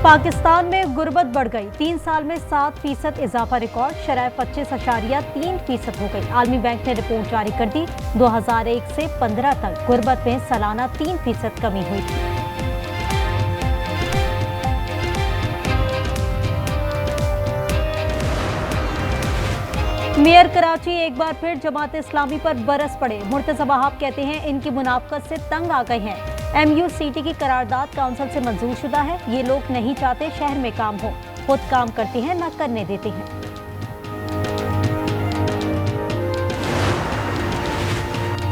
पाकिस्तान में गुर्बत बढ़ गई, 3 साल में 7% इजाफा रिकॉर्ड, शरह 25.3% हो गई। आलमी बैंक ने रिपोर्ट जारी कर दी। 2001 से 15 तक गुर्बत में सालाना 3% कमी हुई थी। मेयर कराची एक बार फिर जमात इस्लामी पर बरस पड़े। मुर्तज़ा वहाब कहते हैं इनकी मुनाफकत से तंग आ गए हैं। MUCT की करारदाद काउंसिल से मंजूर शुदा है। ये लोग नहीं चाहते शहर में काम हो, खुद काम करते हैं न करने देते हैं।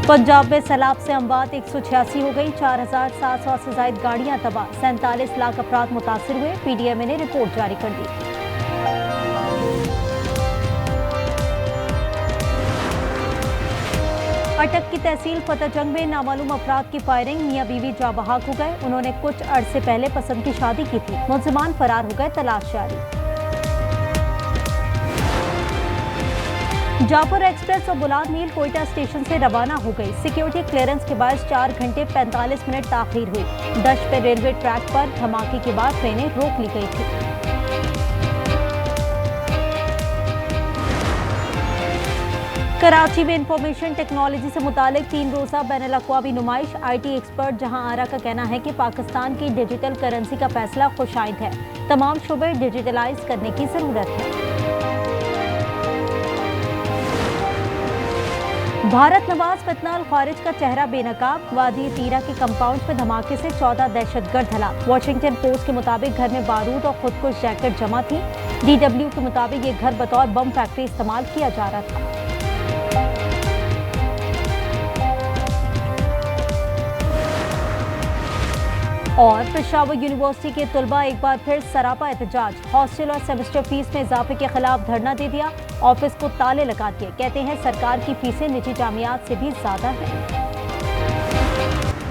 पंजाब में सैलाब से अमवात 186 हो गई, 4700 से जायद गाड़ियां तबाह, 47 लाख अफराद मुतासिर हुए। PDMA ने रिपोर्ट जारी कर दी। अटक की तहसील फतेहजंग में नामालूम अफराद की फायरिंग, मियां बीवी जाँ बहक हो गए। उन्होंने कुछ अरसे पहले पसंद की शादी की थी। मुलजिमान फरार हो गए, तलाश जारी। जापुर एक्सप्रेस और बुलाद मील कोयटा स्टेशन से रवाना हो गई। सिक्योरिटी क्लियरेंस के बाद 4 घंटे 45 मिनट ताखीर हुई। दश पे रेलवे ट्रैक पर धमाके के बाद ट्रेनें रोक ली गई थी। कराची में इंफॉर्मेशन टेक्नोलॉजी से मुतालिक 3 रोज़ा बैनुल-अक़वामी नुमाइश। IT एक्सपर्ट जहां आरा का कहना है कि पाकिस्तान की डिजिटल करेंसी का फैसला खुशाइंद है। तमाम शोबे डिजिटलाइज करने की जरूरत है। भारत नवाज फितनाल खारिज का चेहरा बेनकाब। वादी तीरा के कंपाउंड में धमाके से 14 दहशतगर्द हलाक। वॉशिंगटन पोस्ट के मुताबिक घर में बारूद और खुदकुश जैकेट जमा थी। DW के मुताबिक ये घर बतौर बम फैक्ट्री इस्तेमाल किया जा रहा था। और पेशावर यूनिवर्सिटी के तलबा एक बार फिर सरापा एहतजाज। हॉस्टल और सेमेस्टर फीस में इजाफे के खिलाफ धरना दे दिया। ऑफिस को ताले लगा दिए। कहते हैं सरकार की फीसें निजी जामियात से भी ज्यादा है।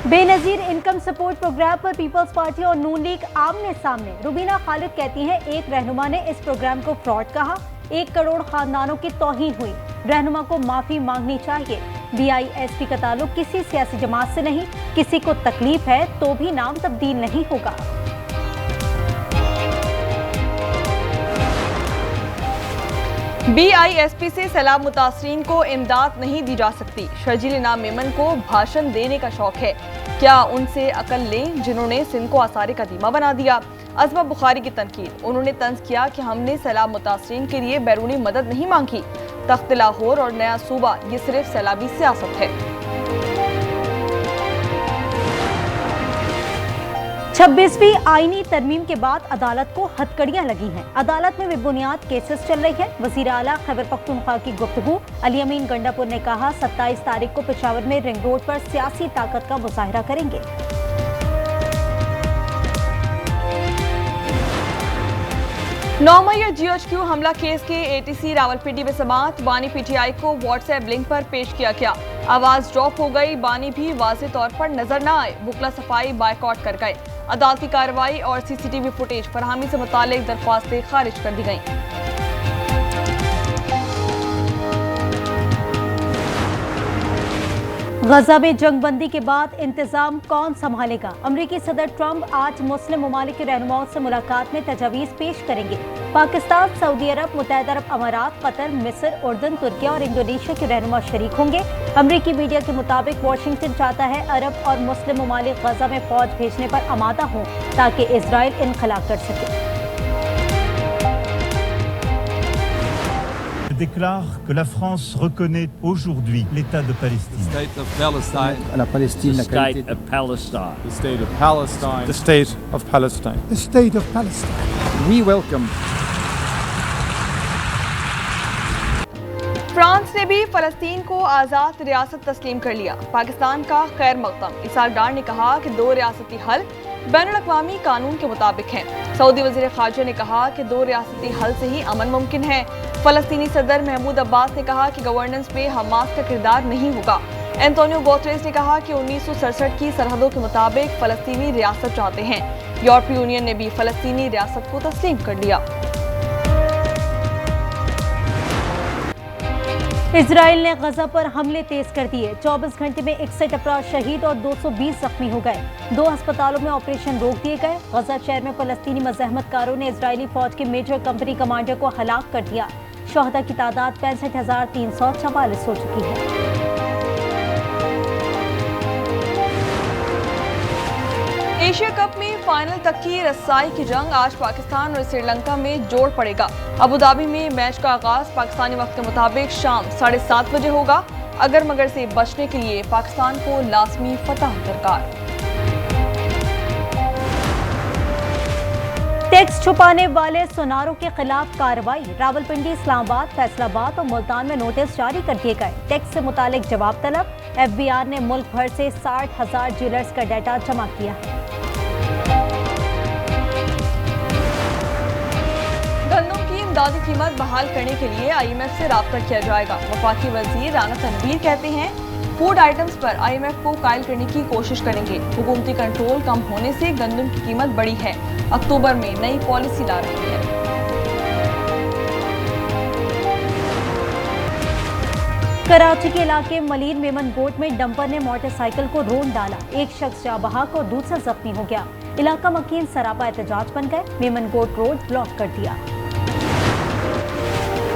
बेनजीर इनकम सपोर्ट प्रोग्राम पर पीपल्स पार्टी और नून लीग आमने सामने। रुबीना खालिद कहती हैं एक रहनुमा ने इस प्रोग्राम को फ्रॉड कहा। 1 करोड़ खानदानों की तौहीन हुई। रहनुमा को माफी मांगनी चाहिए। BISP का ताल्लुक किसी सियासी जमात से नहीं। किसी को तकलीफ है तो भी नाम तब्दील नहीं होगा। BISP से सैलाब मुतासरीन को इमदाद नहीं दी जा सकती। शर्जील इनाम मेमन को भाषण देने का शौक है। क्या उनसे अकल लें जिन्होंने सिंध को आसारे का दीमा बना दिया। अज़मा बुखारी की तनकीद। उन्होंने तंज किया कि हमने सैलाब मुतासरीन के लिए बैरूनी मदद नहीं मांगी। तख्त लाहौर और नया सूबा ये सिर्फ सैलाबी सियासत है। 26वीं आईनी तरमीम के बाद अदालत को हथकड़ियां लगी हैं। अदालत में बेबुनियाद केसेस चल रही है। वज़ीर आला खैबर पख्तूनख्वा की गुफ्तगू। अली अमीन गंडापुर ने कहा 27 तारीख को पेशावर में रिंग रोड पर सियासी ताकत का मुजाहिरा करेंगे। 9 मई GHQ हमला केस के ATC रावलपिंडी में समाअत। बानी PTI को व्हाट्सएप लिंक पर पेश किया गया। आवाज ड्रॉप हो गई। बानी भी वाज़ेह तौर पर नजर न आए। बुकला सफाई बायकॉट कर गए। अदालती कार्रवाई और CCTV फुटेज फरहमी से मुतालिक दरख्वास्तें खारिज कर दी गईं। गजा में जंगबंदी के बाद इंतजाम कौन संभालेगा। अमरीकी सदर ट्रंप आज मुस्लिम ममालिक के रहनुमाओं से मुलाकात में तजावीज़ पेश करेंगे। पाकिस्तान, सऊदी अरब, मुत्तहिदा अरब अमारात, कतर, मिस्र, उर्दन, तुर्किया और इंडोनेशिया के रहनुमा शरीक होंगे। अमरीकी मीडिया के मुताबिक वाशिंगटन चाहता है अरब और मुस्लिम ममालिक गजा में फौज भेजने पर आमादा हों ताकि इजराइल इनखला कर सके। déclare que la France reconnaît aujourd'hui l'État de Palestine. The state of Palestine. La Palestine, the state of Palestine. The state of Palestine. The state of Palestine. The state of Palestine. We welcome. France ने भी फलस्तीन को आज़ाद रियासत तस्लीम कर लिया। पाकिस्तान का खैर मकदम Isaac डार ने कहा कि 2 रियासती हल बैनुल-अक़वामी कानून के मुताबिक है। सऊदी वज़ीर ख़ारजा ने कहा कि 2 रियासती हल से ही अमन मुमकिन है। फ़लस्तीनी सदर महमूद अब्बास ने कहा कि गवर्नेंस में हमास का किरदार नहीं होगा। एंटोनियो गुतेरेस ने कहा कि 1967 की सरहदों के मुताबिक फ़लस्तीनी रियासत चाहते हैं। यूरोपीय यूनियन ने भी फ़लस्तीनी रियासत को तस्लीम कर लिया। इजराइल ने गजा पर हमले तेज कर दिए। 24 घंटे में 61 अफराद शहीद और 220 जख्मी हो गए। 2 अस्पतालों में ऑपरेशन रोक दिए गए। गजा शहर में फलस्तीनी मज़ाहमतकारों ने इजरायली फौज के मेजर कंपनी कमांडर को हलाक कर दिया। शहदा की तादाद 65,344 हो चुकी है। एशिया कप में फाइनल तक की रसाई की जंग आज पाकिस्तान और श्रीलंका में जोड़ पड़ेगा। अबू धाबी में मैच का आगाज पाकिस्तानी वक्त के मुताबिक शाम 7:30 बजे होगा। अगर मगर से बचने के लिए पाकिस्तान को लाजमी फतह दरकार। टैक्स छुपाने वाले सुनारों के खिलाफ कार्रवाई। रावलपिंडी, इस्लामाबाद, फैसलाबाद और मुल्तान में नोटिस जारी कर दिए गए। टैक्स से मुतालिक जवाब तलब। FBI ने मुल्क भर से 60,000 ज्वेलर्स का डाटा जमा किया है। गंदम की इमदादी कीमत बहाल करने के लिए IMF से राब्ता किया जाएगा। वफाकी वजीर राना तनवीर कहते हैं फूड आइटम्स पर IMF को कायल करने की कोशिश करेंगे। हुकूमती कंट्रोल कम होने से गंदम की कीमत बढ़ी है। अक्टूबर में नई पॉलिसी ला रही है। कराची के इलाके मलीन मेमन गोट में डंपर ने मोटरसाइकिल को रोन डाला। एक शख्स जाँ बहक और दूसरा जख्मी हो गया। इलाका मकीन सरापा एहतजाज बन गए। मेमन गोट रोड ब्लॉक कर दिया।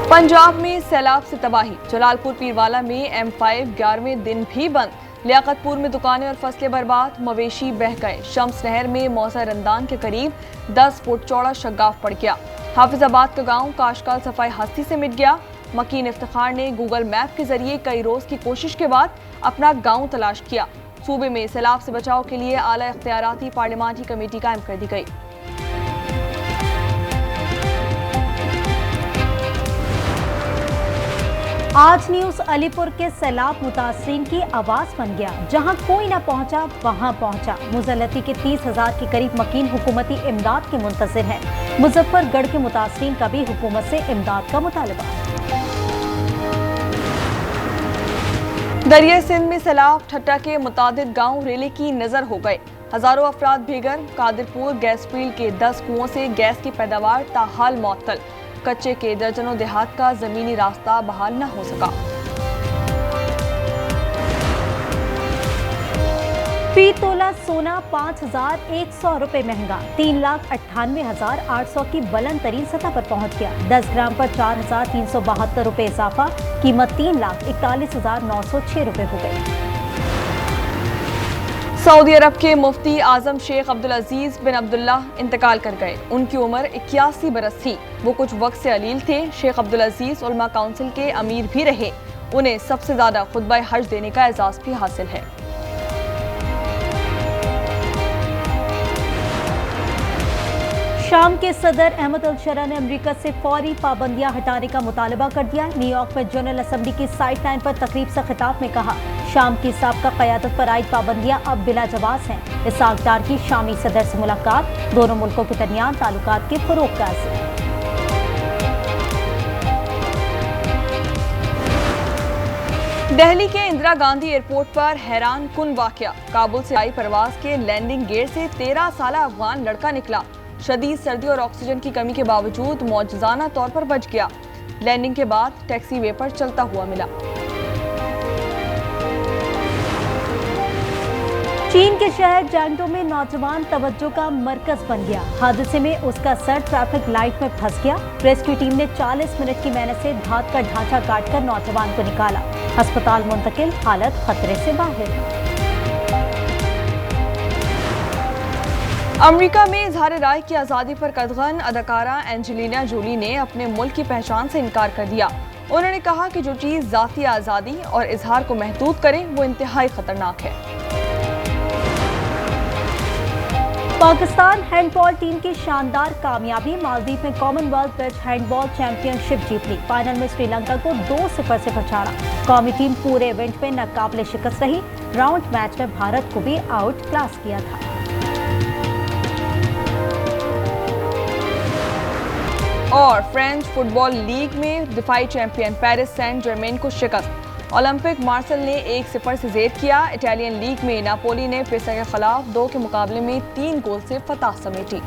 पंजाब में सैलाब से तबाही। जलालपुर पीरवाला में M5 11वें दिन भी बंद। लियाकतपुर में दुकानें और फसलें बर्बाद, मवेशी बह गए। शम्स नहर में मौसा रंदान के करीब 10 फुट चौड़ा शगाफ पड़ गया। हाफिजाबाद का गांव काशकाल सफाई हस्ती से मिट गया। मकीन इफ्तिखार ने गूगल मैप के जरिए कई रोज की कोशिश के बाद अपना गांव तलाश किया। सूबे में सैलाब से बचाव के लिए आला इख्तियाराती पार्लिमानी कमेटी कायम कर दी गई। आज न्यूज अलीपुर के सैलाब मुतासरीन की आवाज बन गया। जहां कोई न पहुंचा वहां पहुंचा। मुजल्लती के 30,000 के करीब मकीन हुकूमती इमदाद के मुंतजिर हैं। मुजफ्फरगढ़ के मुतासरीन का भी हुकूमत से इमदाद का मुतालबा। दरिया सिंध में सैलाब। ठट्टा के मुतादिद गांव रेले की नजर हो गए। हजारों अफराद बेघर। कादिरपुर गैस फील्ड के 10 कुओं से गैस की पैदावार ताहाल मुअत्तल। कच्चे के दर्जनों देहात का जमीनी रास्ता बहाल न हो सका। फी तोला सोना 5,100 रुपए महंगा। 3,98,800 की बुलंद तरीन सतह पर पहुंच गया। 10 ग्राम पर 4,372 रुपए इजाफा। कीमत 3,41,906 रुपए हो गई। सऊदी अरब के मुफ्ती आजम शेख अब्दुल अजीज बिन अब्दुल्लाह इंतकाल कर गए। उनकी उम्र 81 बरस थी। वो कुछ वक्त से अलील थे। शेख अब्दुल अजीज उलमा काउंसिल के अमीर भी रहे। उन्हें सबसे ज्यादा खुतबा हज देने का एजाज भी हासिल है। शाम के सदर अहमद अल-शरा ने अमेरिका से फौरी पाबंदियां हटाने का मुतालबा कर दिया। न्यूयॉर्क में जनरल असेंबली की साइड लाइन पर तकरीब से खिताब में कहा, शाम की साबका क़यादत पर आयद पाबंदियां अब बिला जवाब हैं। इसहाक डार की शामी सदर से मुलाकात। दोनों मुल्कों के दरमियान ताल्लुकात के फ़रोग़ का अज़्म। दिल्ली के इंदिरा गांधी एयरपोर्ट पर हैरान कुन वाकया। काबुल से आई परवाज के लैंडिंग गेट से 13 साला अफगान लड़का निकला। शदीद सर्दी और ऑक्सीजन की कमी के बावजूद मौजूदाना तौर पर बच गया। लैंडिंग के बाद टैक्सी वे पर चलता हुआ मिला। चीन के शहर जैंगडो में नौजवान तवज्जो का मरकज बन गया। हादसे में उसका सर ट्रैफिक लाइट में फंस गया। रेस्क्यू टीम ने 40 मिनट की मेहनत से धात का ढांचा काटकर नौजवान को निकाला। अस्पताल मुंतकिल, हालत खतरे से बाहर। अमेरिका में इजहार राय की आज़ादी पर कदगन अदाकारा एंजेलिना जोली ने अपने मुल्क की पहचान से इनकार कर दिया। उन्होंने कहा कि जो चीज़ ज़ाती आज़ादी और इजहार को महदूद करे वो इंतहाई खतरनाक है। पाकिस्तान हैंडबॉल टीम की शानदार कामयाबी। मालदीव में कॉमनवेल्थ बेच हैंडबॉल चैंपियनशिप जीत ली। फाइनल में श्रीलंका को 2-0 से पछाड़ा। कौमी टीम पूरे इवेंट में नाकाबिले शिकस्त रही। राउंड मैच में भारत को भी आउट क्लास किया था। और फ्रेंच फुटबॉल लीग में दिफाई चैंपियन पेरिस सेंट जर्मेन को शिकस्त। ओलंपिक मार्सेल ने 1-0 से जेर किया। इटालियन लीग में नापोली ने पेसा के खिलाफ 2 के मुकाबले में 3 गोल से फतह समेटी।